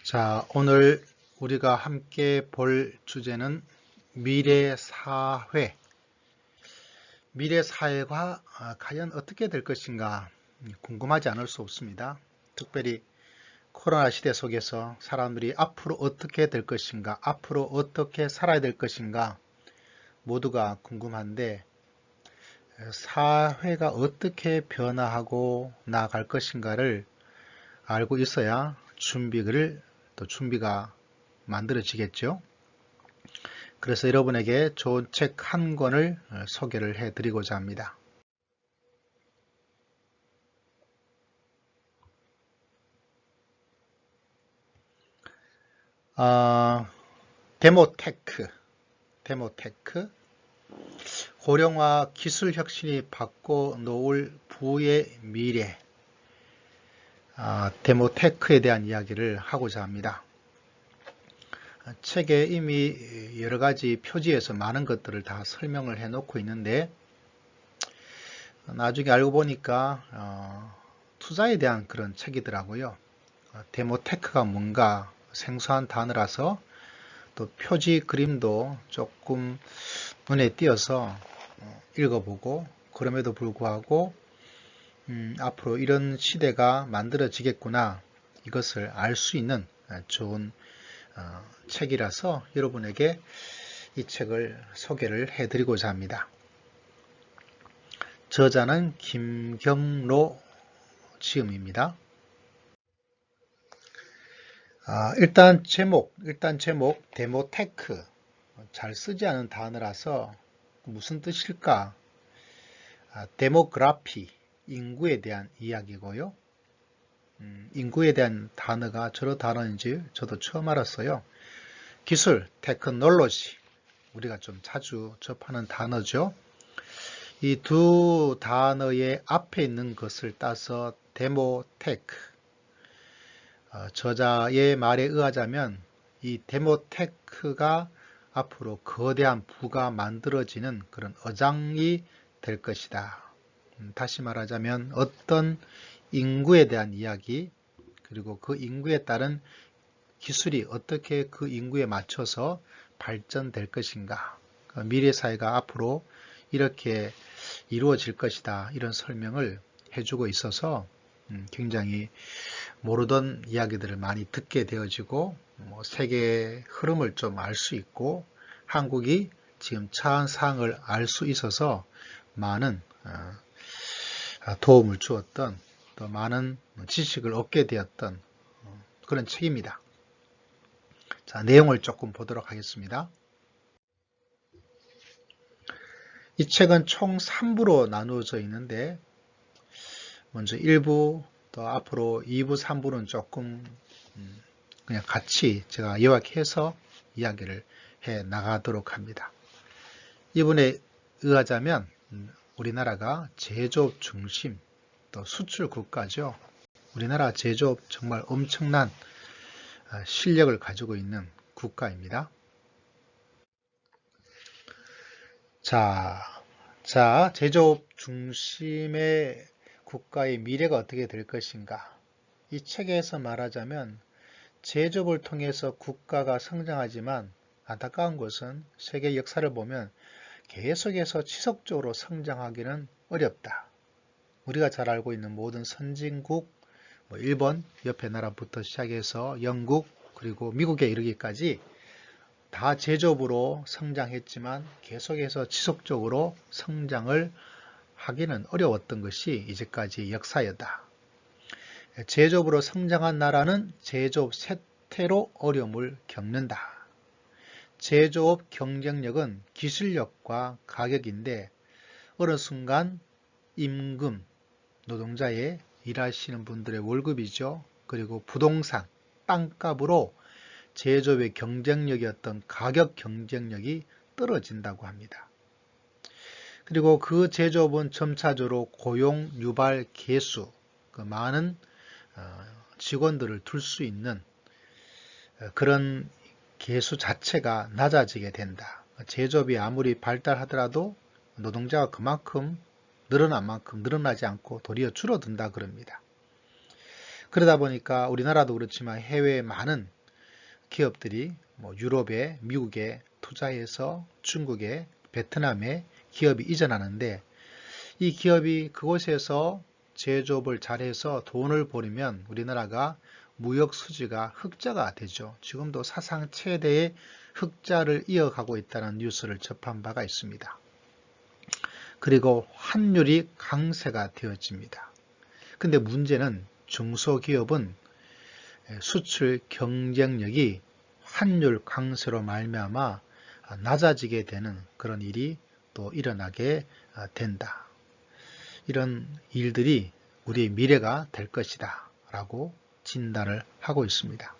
자, 오늘 우리가 함께 볼 주제는 미래사회. 미래사회가 과연 어떻게 될 것인가 궁금하지 않을 수 없습니다. 특별히 코로나 시대 속에서 사람들이 앞으로 어떻게 될 것인가, 앞으로 어떻게 살아야 될 것인가 모두가 궁금한데 사회가 어떻게 변화하고 나아갈 것인가를 알고 있어야 준비가 만들어지겠죠. 그래서 여러분에게 좋은 책 한 권을 소개를 해드리고자 합니다. 데모테크, 고령화 기술 혁신이 바꿔놓을 부의 미래, 데모테크에 대한 이야기를 하고자 합니다. 책에 이미 여러 가지 표지에서 많은 것들을 다 설명을 해놓고 있는데 나중에 알고 보니까 투자에 대한 그런 책이더라고요. 데모테크가 뭔가 생소한 단어라서 또 표지 그림도 조금 눈에 띄어서 읽어보고 그럼에도 불구하고 앞으로 이런 시대가 만들어지겠구나 이것을 알 수 있는 좋은 책이라서 여러분에게 이 책을 소개를 해드리고자 합니다. 저자는 김경로 지음입니다. 일단 제목 데모테크 잘 쓰지 않은 단어라서 무슨 뜻일까? 데모그래피 인구에 대한 이야기고요. 인구에 대한 단어가 저런 단어인지 저도 처음 알았어요. 기술, 테크놀로지 우리가 좀 자주 접하는 단어죠. 이 두 단어의 앞에 있는 것을 따서 데모테크 저자의 말에 의하자면 이 데모테크가 앞으로 거대한 부가 만들어지는 그런 어장이 될 것이다. 다시 말하자면 어떤 인구에 대한 이야기 그리고 그 인구에 따른 기술이 어떻게 그 인구에 맞춰서 발전될 것인가 미래 사회가 앞으로 이렇게 이루어질 것이다 이런 설명을 해주고 있어서 굉장히 모르던 이야기들을 많이 듣게 되어지고 세계의 흐름을 좀 알 수 있고 한국이 지금 처한 사항을 알 수 있어서 많은 도움을 주었던 또 많은 지식을 얻게 되었던 그런 책입니다. 자, 내용을 조금 보도록 하겠습니다. 이 책은 총 3부로 나누어져 있는데 먼저 1부 또 앞으로 2부, 3부는 조금 그냥 같이 제가 요약해서 이야기를 해 나가도록 합니다. 이분에 의하자면 우리나라가 제조업 중심 또 수출 국가죠. 우리나라 제조업 정말 엄청난 실력을 가지고 있는 국가입니다. 자, 제조업 중심의 국가의 미래가 어떻게 될 것인가? 이 책에서 말하자면 제조업을 통해서 국가가 성장하지만 안타까운 것은 세계 역사를 보면 계속해서 지속적으로 성장하기는 어렵다. 우리가 잘 알고 있는 모든 선진국, 일본, 옆에 나라부터 시작해서 영국, 그리고 미국에 이르기까지 다 제조업으로 성장했지만 계속해서 지속적으로 성장을 하기는 어려웠던 것이 이제까지 역사였다. 제조업으로 성장한 나라는 제조업 쇠퇴로 어려움을 겪는다. 제조업 경쟁력은 기술력과 가격인데 어느 순간 임금, 노동자의 일하시는 분들의 월급이죠. 그리고 부동산, 땅값으로 제조업의 경쟁력이었던 가격 경쟁력이 떨어진다고 합니다. 그리고 그 제조업은 점차적으로 고용 유발 개수, 많은 직원들을 둘 수 있는 그런 개수 자체가 낮아지게 된다. 제조업이 아무리 발달하더라도 노동자가 그만큼 늘어난 만큼 늘어나지 않고 도리어 줄어든다 그럽니다. 그러다 보니까 우리나라도 그렇지만 해외의 많은 기업들이 유럽에, 미국에 투자해서 중국에, 베트남에 기업이 이전하는데 이 기업이 그곳에서 제조업을 잘해서 돈을 벌이면 우리나라가 무역 수지가 흑자가 되죠. 지금도 사상 최대의 흑자를 이어가고 있다는 뉴스를 접한 바가 있습니다. 그리고 환율이 강세가 되어집니다. 근데 문제는 중소기업은 수출 경쟁력이 환율 강세로 말미암아 낮아지게 되는 그런 일이 또 일어나게 된다. 이런 일들이 우리의 미래가 될 것이다 라고 진단을 하고 있습니다.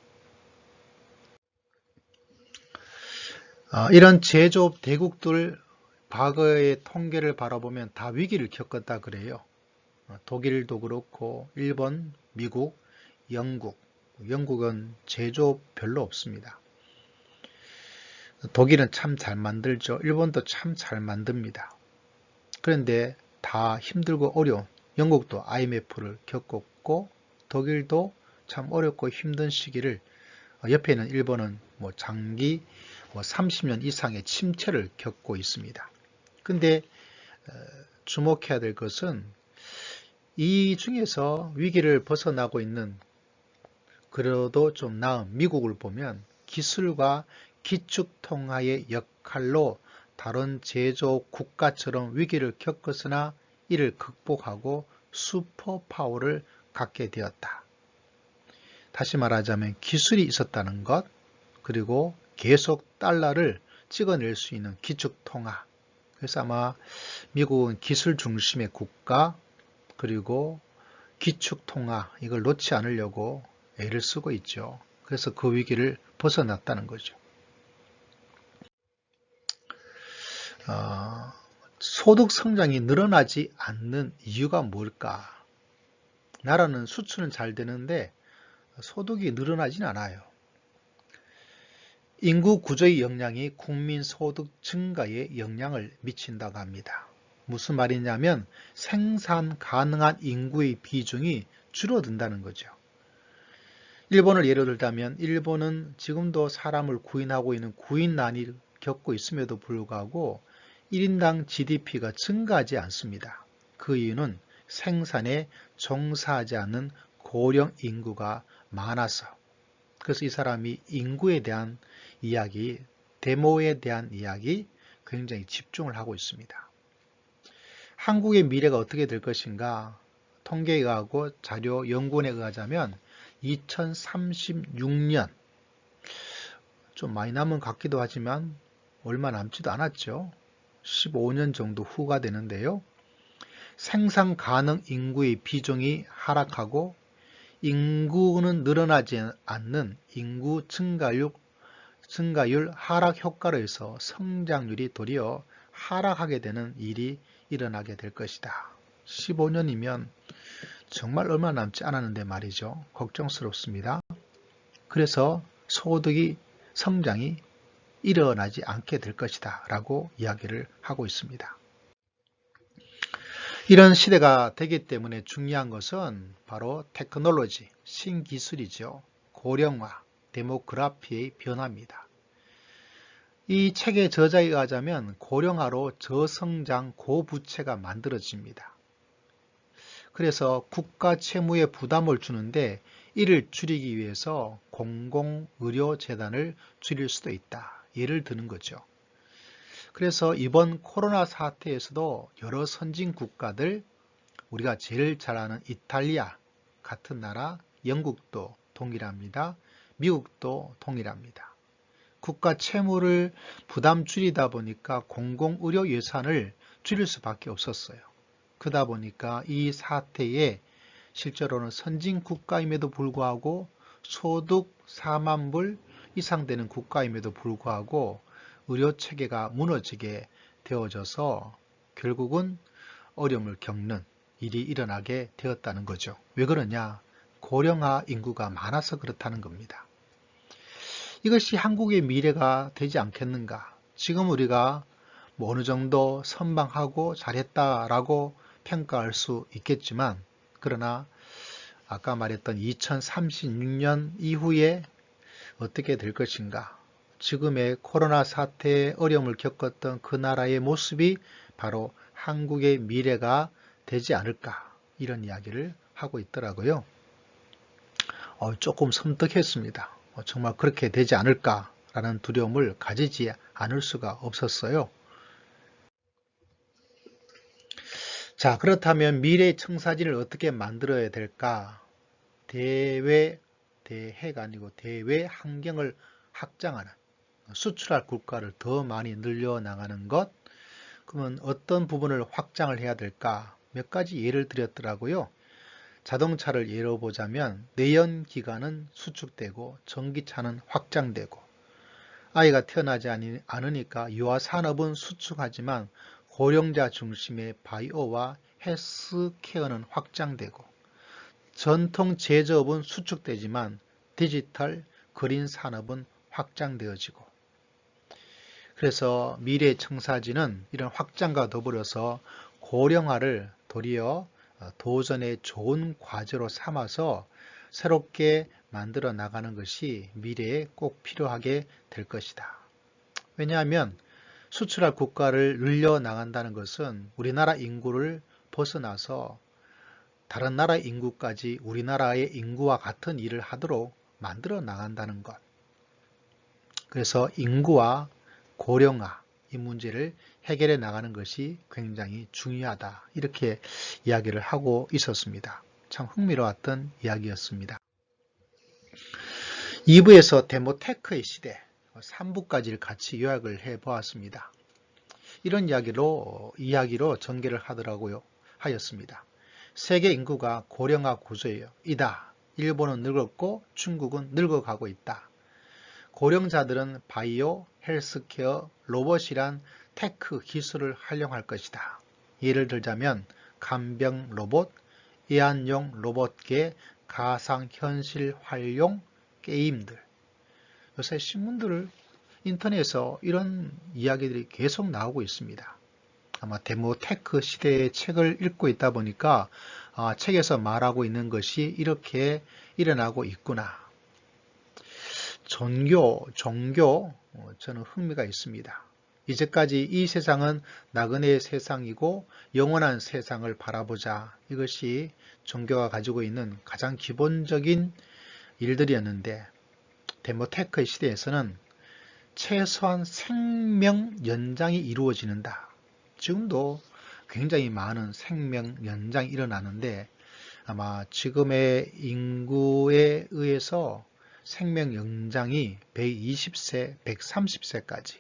이런 제조업 대국들 과거의 통계를 바라보면 다 위기를 겪었다 그래요. 독일도 그렇고 일본, 미국, 영국은 제조업 별로 없습니다. 독일은 참 잘 만들죠. 일본도 참 잘 만듭니다. 그런데 다 힘들고 어려운, 영국도 IMF를 겪었고 독일도 참 어렵고 힘든 시기를, 옆에 있는 일본은 장기 30년 이상의 침체를 겪고 있습니다. 근데 주목해야 될 것은 이 중에서 위기를 벗어나고 있는, 그래도 좀 나은 미국을 보면 기술과 기축통화의 역할로 다른 제조업 국가처럼 위기를 겪었으나 이를 극복하고 슈퍼파워를 갖게 되었다. 다시 말하자면 기술이 있었다는 것, 그리고 계속 달러를 찍어낼 수 있는 기축통화. 그래서 아마 미국은 기술 중심의 국가, 그리고 기축통화, 이걸 놓지 않으려고 애를 쓰고 있죠. 그래서 그 위기를 벗어났다는 거죠. 소득 성장이 늘어나지 않는 이유가 뭘까? 나라는 수출은 잘 되는데 소득이 늘어나진 않아요. 인구 구조의 영향이 국민 소득 증가에 영향을 미친다고 합니다. 무슨 말이냐면 생산 가능한 인구의 비중이 줄어든다는 거죠. 일본을 예로 들자면 일본은 지금도 사람을 구인하고 있는 구인난을 겪고 있음에도 불구하고 1인당 GDP가 증가하지 않습니다. 그 이유는 생산에 종사하지 않는 고령 인구가 많아서. 그래서 이 사람이 인구에 대한 이야기, 데모에 대한 이야기 굉장히 집중을 하고 있습니다. 한국의 미래가 어떻게 될 것인가? 통계에 의하고 자료 연구원에 의하자면 2036년, 좀 많이 남은 것 같기도 하지만 얼마 남지도 않았죠. 15년 정도 후가 되는데요. 생산 가능 인구의 비중이 하락하고 인구는 늘어나지 않는 인구 증가율 하락 효과로 해서 성장률이 도리어 하락하게 되는 일이 일어나게 될 것이다. 15년이면 정말 얼마 남지 않았는데 말이죠. 걱정스럽습니다. 그래서 소득이 성장이 일어나지 않게 될 것이다 라고 이야기를 하고 있습니다. 이런 시대가 되기 때문에 중요한 것은 바로 테크놀로지, 신기술이죠. 고령화, 데모그래피의 변화입니다. 이 책의 저자에 의하자면 고령화로 저성장 고부채가 만들어집니다. 그래서 국가 채무에 부담을 주는데 이를 줄이기 위해서 공공의료재단을 줄일 수도 있다. 예를 드는 거죠. 그래서 이번 코로나 사태에서도 여러 선진 국가들, 우리가 제일 잘 아는 이탈리아 같은 나라, 영국도 동일합니다. 미국도 동일합니다. 국가 채무를 부담 줄이다 보니까 공공의료 예산을 줄일 수밖에 없었어요. 그러다 보니까 이 사태에 실제로는 선진 국가임에도 불구하고 소득 4만 불 이상 되는 국가임에도 불구하고 의료체계가 무너지게 되어져서 결국은 어려움을 겪는 일이 일어나게 되었다는 거죠. 왜 그러냐? 고령화 인구가 많아서 그렇다는 겁니다. 이것이 한국의 미래가 되지 않겠는가? 지금 우리가 어느 정도 선방하고 잘했다라고 평가할 수 있겠지만, 그러나 아까 말했던 2036년 이후에 어떻게 될 것인가? 지금의 코로나 사태에 어려움을 겪었던 그 나라의 모습이 바로 한국의 미래가 되지 않을까? 이런 이야기를 하고 있더라고요. 조금 섬뜩했습니다. 정말 그렇게 되지 않을까라는 두려움을 가지지 않을 수가 없었어요. 자, 그렇다면 미래의 청사진을 어떻게 만들어야 될까? 대해가 아니고 대외 환경을 확장하는, 수출할 국가를 더 많이 늘려나가는 것. 그러면 어떤 부분을 확장을 해야 될까? 몇 가지 예를 드렸더라고요. 자동차를 예로 보자면 내연기관은 수축되고 전기차는 확장되고, 아이가 태어나지 않으니까 유아산업은 수축하지만 고령자 중심의 바이오와 헬스케어는 확장되고, 전통 제조업은 수축되지만 디지털 그린 산업은 확장되어지고, 그래서 미래의 청사진은 이런 확장과 더불어서 고령화를 도리어 도전의 좋은 과제로 삼아서 새롭게 만들어 나가는 것이 미래에 꼭 필요하게 될 것이다. 왜냐하면 수출할 국가를 늘려 나간다는 것은 우리나라 인구를 벗어나서 다른 나라 인구까지 우리나라의 인구와 같은 일을 하도록 만들어 나간다는 것. 그래서 인구와 고령화 이 문제를 해결해 나가는 것이 굉장히 중요하다. 이렇게 이야기를 하고 있었습니다. 참 흥미로웠던 이야기였습니다. 2부에서 데모테크의 시대 3부까지를 같이 요약을 해 보았습니다. 이런 이야기로 전개를 하였습니다. 세계 인구가 고령화 구조예요. 이다. 일본은 늙었고 중국은 늙어가고 있다. 고령자들은 바이오, 헬스케어, 로봇이란 테크 기술을 활용할 것이다. 예를 들자면 간병 로봇, 애완용 로봇계, 가상현실 활용 게임들. 요새 신문들을 인터넷에서 이런 이야기들이 계속 나오고 있습니다. 아마 데모테크 시대의 책을 읽고 있다 보니까 책에서 말하고 있는 것이 이렇게 일어나고 있구나. 종교, 저는 흥미가 있습니다. 이제까지 이 세상은 나그네의 세상이고 영원한 세상을 바라보자. 이것이 종교가 가지고 있는 가장 기본적인 일들이었는데, 데모테크의 시대에서는 최소한 생명 연장이 이루어지는다. 지금도 굉장히 많은 생명 연장이 일어나는데, 아마 지금의 인구에 의해서 생명 연장이 120세, 130세까지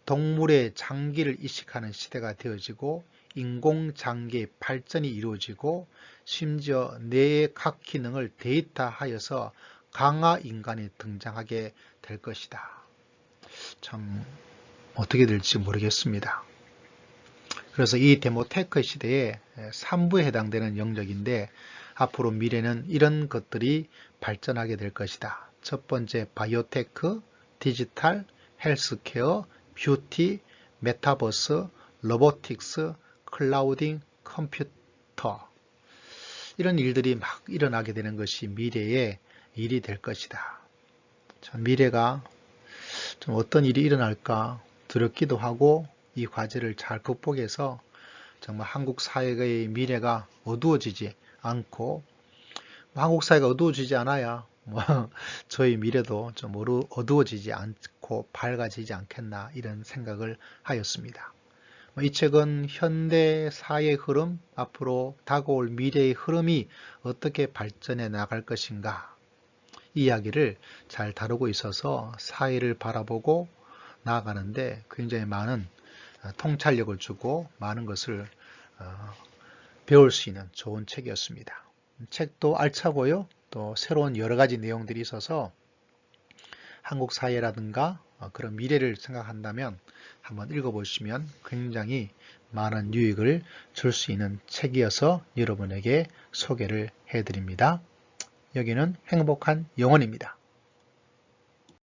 동물의 장기를 이식하는 시대가 되어지고, 인공장기의 발전이 이루어지고, 심지어 뇌의 각 기능을 데이터하여서 강화 인간이 등장하게 될 것이다. 참 어떻게 될지 모르겠습니다. 그래서 이 데모테크 시대에 3부에 해당되는 영역인데, 앞으로 미래는 이런 것들이 발전하게 될 것이다. 첫 번째 바이오테크, 디지털, 헬스케어, 뷰티, 메타버스, 로보틱스, 클라우딩, 컴퓨터. 이런 일들이 막 일어나게 되는 것이 미래의 일이 될 것이다. 참 미래가 좀 어떤 일이 일어날까 두렵기도 하고, 이 과제를 잘 극복해서 정말 한국 사회의 미래가 어두워지지 않고, 한국 사회가 어두워지지 않아야 저희 미래도 좀 어두워지지 않고 밝아지지 않겠나, 이런 생각을 하였습니다. 이 책은 현대 사회의 흐름, 앞으로 다가올 미래의 흐름이 어떻게 발전해 나갈 것인가, 이 이야기를 잘 다루고 있어서 사회를 바라보고 나아가는데 굉장히 많은 통찰력을 주고 많은 것을 배울 수 있는 좋은 책이었습니다. 책도 알차고요. 또 새로운 여러 가지 내용들이 있어서 한국 사회라든가 그런 미래를 생각한다면 한번 읽어보시면 굉장히 많은 유익을 줄 수 있는 책이어서 여러분에게 소개를 해드립니다. 여기는 행복한 영혼입니다.